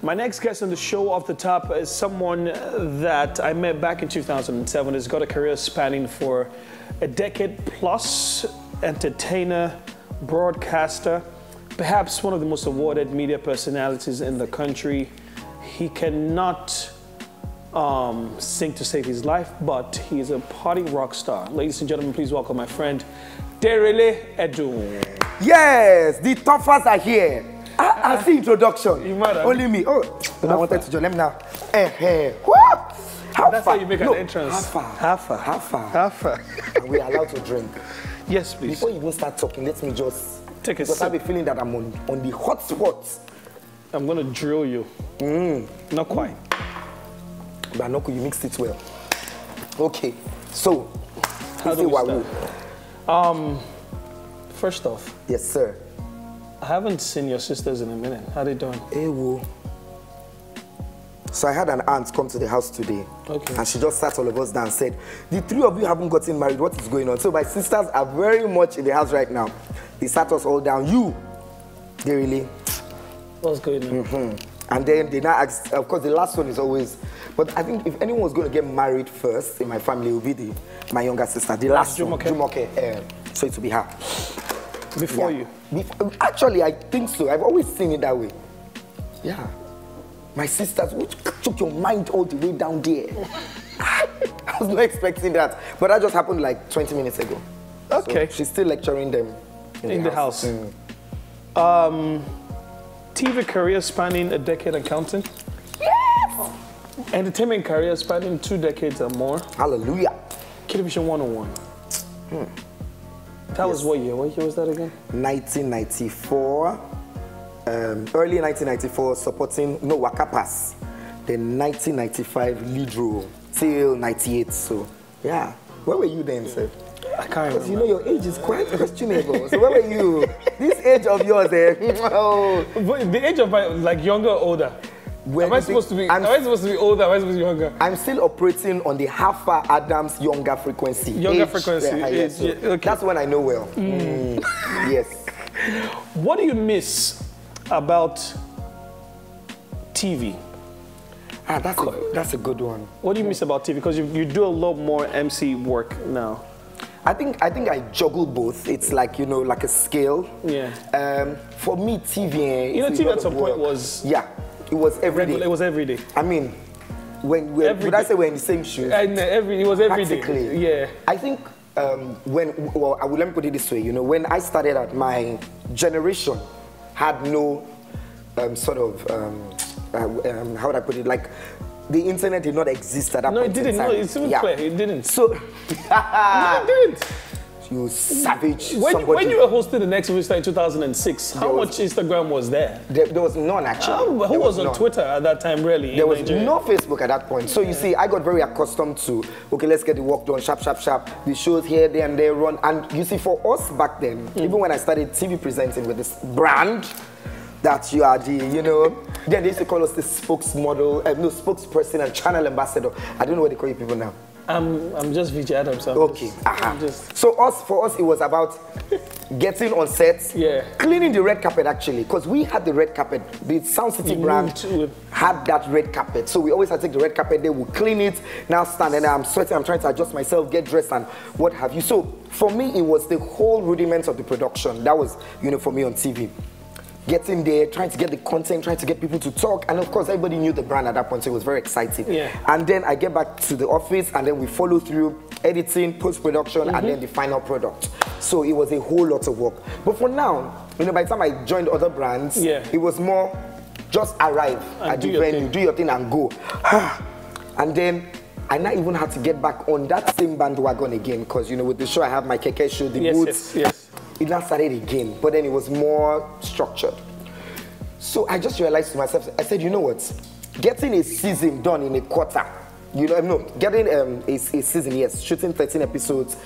My next guest on the show off the top is someone that I met back in 2007. He's got a career spanning for a decade plus, entertainer, broadcaster, perhaps one of the most awarded media personalities in the country. He cannot sing to save his life, but he's a party rock star. Ladies and gentlemen, please welcome my friend, Denrele Edun. Yes, the toughers are here. I see introduction. You might have. Only me. Oh, I wanted to join. Let me now. That's how you make an entrance. Half far. And we're allowed to drink. Yes, please. Before you even start talking, let me just take a because sip. I have a feeling that I'm on the hot spot. I'm gonna drill you. Not quite. But no, you mixed it well. Okay, so how do we start? First off. Yes, sir. I haven't seen your sisters in a minute. How they doing? Hey, whoa. So I had an aunt come to the house today. Okay. And she just sat all of us down and said, the three of you haven't gotten married. What is going on? So my sisters are very much in the house right now. They sat us all down. They really. What's going on? And then they now asked, of course, the last one is always, but I think if anyone was going to get married first in my family, it would be my younger sister. The last one, Jumoke. So it would be her. Before you? Actually, I think so. I've always seen it that way. Yeah. My sisters, which took your mind all the way down there. I was not expecting that. But that just happened like 20 minutes ago. Okay. So she's still lecturing them in the house. TV career spanning a decade and counting? Yes! Entertainment career spanning 2 decades or more? Hallelujah. Television 101. That was what year? What year was that again? 1994. Early 1994, supporting Waka Pass. Then 1995 lead role till 98. So, yeah. Where were you then, sir? I can't remember. You know, your age is quite questionable. So where were you? This age of yours, The age of my, like, younger or older? Am I supposed to be older? Am I supposed to be younger? I'm still operating on the Hafa Adams younger frequency. Younger frequency. So okay. That's when I know well. Yes. What do you miss about TV? That's a good one. What do you miss about TV? Because you do a lot more MC work now. I think I juggle both. It's like, you know, like a scale. Yeah. For me, TV. You know, TV at some point was. Yeah. It was every day. It was every day. I mean, would I say we're in the same shoes? It was every day. Yeah. I think let me put it this way. You know, when I started out, my generation had no sort of how would I put it? Like, the internet did not exist at that point. No, it didn't. No, it's even clear. It didn't. So, no, it didn't. You savage. When you were hosting the Next Vista in 2006, how much Instagram was there? There was none, actually. Who was on Twitter at that time, really? There was no Facebook at that point. So you see, I got very accustomed to, okay, let's get the work done, sharp. The shows here, there, and there run. And you see, for us back then, even when I started TV presenting with this brand, that you are the, you know, then they used to call us the spokesperson and channel ambassador. I don't know what they call you people now. I'm just VJ Adams. Okay. So for us, it was about getting on set, cleaning the red carpet actually, because we had the red carpet. The Sound City brand had that red carpet, so we always had to take the red carpet. They would clean it. Now stand and I'm sweating. I'm trying to adjust myself, get dressed, and what have you. So for me, it was the whole rudiments of the production. That was, you know, for me on TV. Getting there, trying to get the content, trying to get people to talk, and of course everybody knew the brand at that point, so it was very exciting. Yeah. And then I get back to the office, and then we follow through editing, post-production, and then the final product. So it was a whole lot of work. But for now, you know, by the time I joined other brands, it was more just arrive at the venue, do your thing, and go. And then I now even had to get back on that same bandwagon again, because, you know, with the show I have my Keke show, the boots. It now started again, but then it was more structured. So I just realized to myself, I said, you know what? Getting a season done in a quarter, you know, no, getting a season, yes, shooting 13 episodes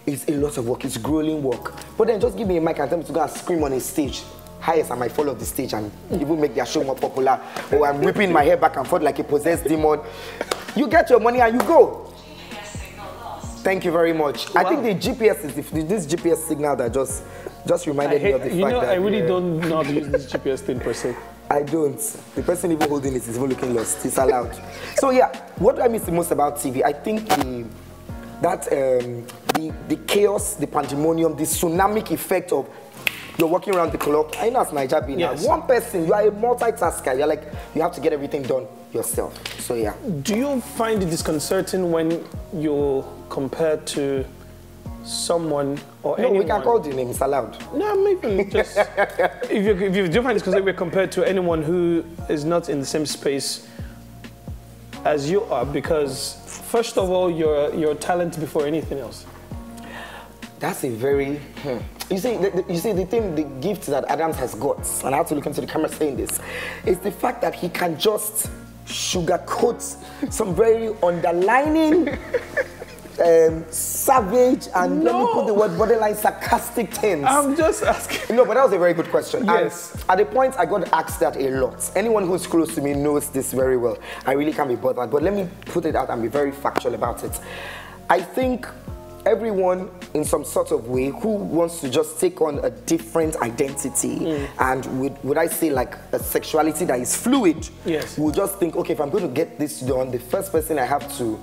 is a lot of work, it's grueling work. But then just give me a mic and tell me to go and scream on a stage. Highest, I might fall off the stage and even make their show more popular. Or I'm whipping my hair back and forth like a possessed demon. You get your money and you go. Thank you very much. Wow. I think the GPS is this GPS signal that just reminded me of the fact that... I really don't know how to use this GPS thing per se. I don't. The person even holding it is even looking lost. It's allowed. So yeah, what do I miss the most about TV? I think the chaos, the pandemonium, the tsunamic effect of you're walking around the clock. I know as Niger being yes. One person, you are a multitasker. You're like, you have to get everything done yourself. So yeah. Do you find it disconcerting when you're compared to someone or anyone? No, we can call the name, it's allowed. No, maybe just, if you do find it because we're compared to anyone who is not in the same space as you are, because first of all, you're talent before anything else. That's a very, You see, the thing, the gift that Adams has got, and I have to look into the camera saying this, is the fact that he can just sugarcoat some very underlining, savage, and let me put the word borderline sarcastic things. I'm just asking. No, but that was a very good question. Yes. And at the point, I got asked that a lot. Anyone who's close to me knows this very well. I really can't be bothered, but let me put it out and be very factual about it. I think everyone in some sort of way who wants to just take on a different identity and would I say like a sexuality that is fluid, yes, will just think, okay, if I'm going to get this done, the first person I have to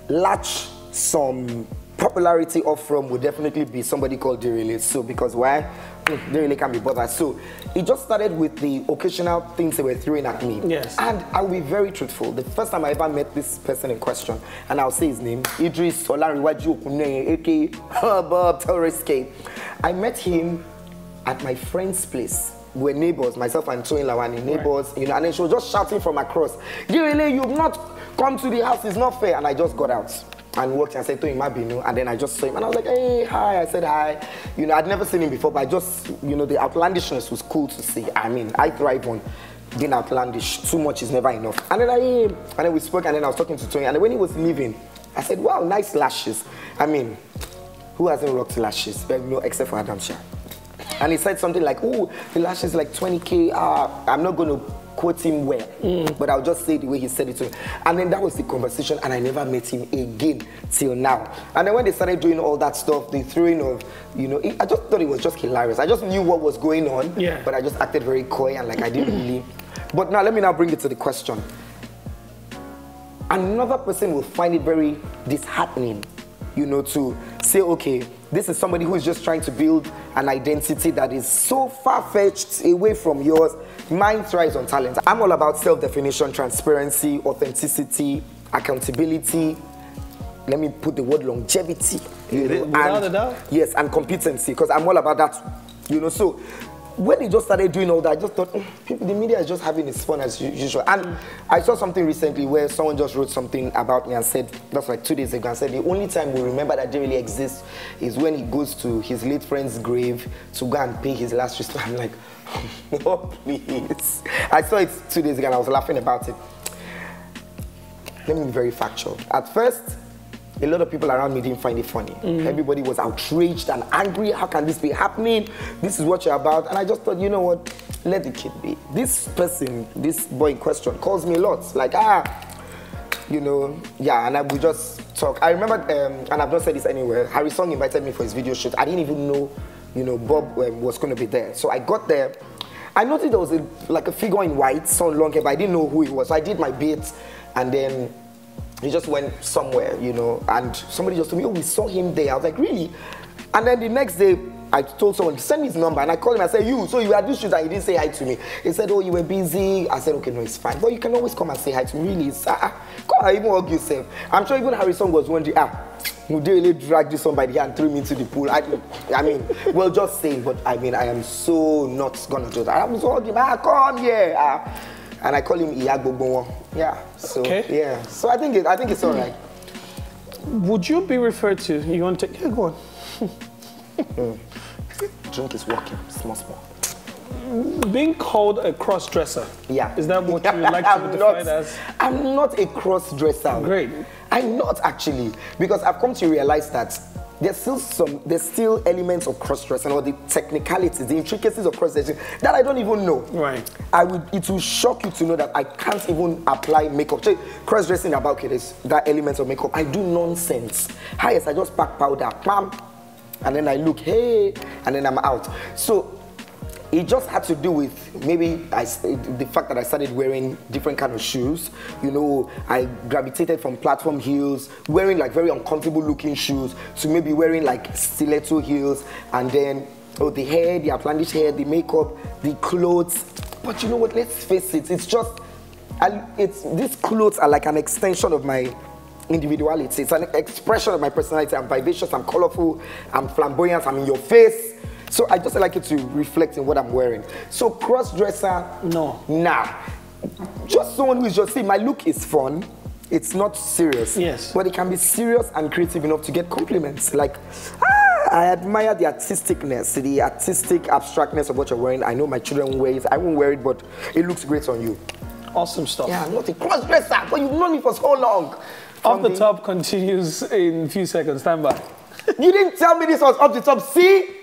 latch some popularity off from would definitely be somebody called Denrele. So because why? Denrele can't be bothered. So it just started with the occasional things they were throwing at me. Yes. And I'll be very truthful. The first time I ever met this person in question, and I'll say his name, Idris Solariwaju Okuneye, aka Bob Terrorist K. I met him at my friend's place. We were neighbors, myself and Toyin Lawani, neighbors, right. You know, and then she was just shouting from across, Denrele, you've not come to the house, it's not fair. And I just got out and walked and said to him, Mabinu, and then I just saw him and I was like, hey, hi. I said hi. You know, I'd never seen him before, but I just, you know, the outlandishness was cool to see. I mean, I thrive on being outlandish. Too much is never enough. And then we spoke, and then I was talking to Tony, and when he was leaving, I said, wow, nice lashes. I mean, who hasn't rocked lashes? No, except for Adam Shah. And he said something like, oh, the lashes like 20K. I'm not going to quote him well, but I'll just say the way he said it to me. And then that was the conversation, and I never met him again till now. And then when they started doing all that stuff, the throwing of, you know, I just thought it was just hilarious. I just knew what was going on, but I just acted very coy and like I didn't really. But now let me now bring it to the question. Another person will find it very disheartening, you know, to say, okay, this is somebody who is just trying to build an identity that is so far-fetched away from yours. Mine thrives on talent. I'm all about self-definition, transparency, authenticity, accountability. Let me put the word longevity. You know, without a doubt. Yes, and competency, because I'm all about that. You know, so when they just started doing all that, I just thought, people, the media is just having its fun as usual. And I saw something recently where someone just wrote something about me and said, that's like 2 days ago, and said the only time we remember that Denrele exists is when he goes to his late friend's grave to go and pay his last respect. I'm like, oh, please. I saw it 2 days ago and I was laughing about it. Let me be very factual. At first, a lot of people around me didn't find it funny. Everybody was outraged and angry. How can this be happening? This is what you're about. And I just thought, you know what? Let the kid be. This person, this boy in question, calls me a lot. Like, you know, yeah, and we just talk. I remember, and I've not said this anywhere, Harry Song invited me for his video shoot. I didn't even know, you know, Bob was going to be there. So I got there. I noticed there was like a figure in white, so long hair, but I didn't know who it was. So I did my bit, and then he just went somewhere, you know, and somebody just told me, oh, we saw him there. I was like, really? And then the next day, I told someone, send me his number, and I called him, I said, so you had this shoot and you didn't say hi to me. He said, oh, you were busy. I said, okay, no, it's fine. But you can always come and say hi to me, really. Come on, even hug yourself. I'm sure even Harrison was wondering, would they really drag this one by the hand and throw me into the pool? I mean, well, just saying, but I mean, I am so not gonna do that. I was hugging him, come here. And I call him Iyagbogbo. Yeah. So yeah. So I think it's all right. Would you be referred to? You want to? Yeah, go on. Drink is working. Small. Being called a cross-dresser. Yeah. Is that what you would like to be defined as? I'm not a cross-dresser. Great. I'm not actually, because I've come to realize that there's still elements of cross-dressing, or the technicalities, the intricacies of cross-dressing that I don't even know. Right. It will shock you to know that I can't even apply makeup. Cross-dressing about, okay, there's that element of makeup. I do nonsense. Highest, I just pack powder, bam, and then I look, hey, and then I'm out. So it just had to do with maybe the fact that I started wearing different kind of shoes. You know, I gravitated from platform heels, wearing like very uncomfortable looking shoes, to maybe wearing like stiletto heels, and then the hair, the outlandish hair, the makeup, the clothes. But you know what? Let's face it. It's just, these clothes are like an extension of my individuality. It's an expression of my personality. I'm vivacious, I'm colorful, I'm flamboyant, I'm in your face. So I just like it to reflect in what I'm wearing. So cross-dresser, no. Nah. Just someone who is just, see, my look is fun. It's not serious. Yes. But it can be serious and creative enough to get compliments. Like, I admire the artisticness, the artistic abstractness of what you're wearing. I know my children wear it. I won't wear it, but it looks great on you. Awesome stuff. Yeah, I'm not a cross-dresser, but you've known me for so long. Off the Top continues in a few seconds. Stand by. You didn't tell me this was Off the Top. See?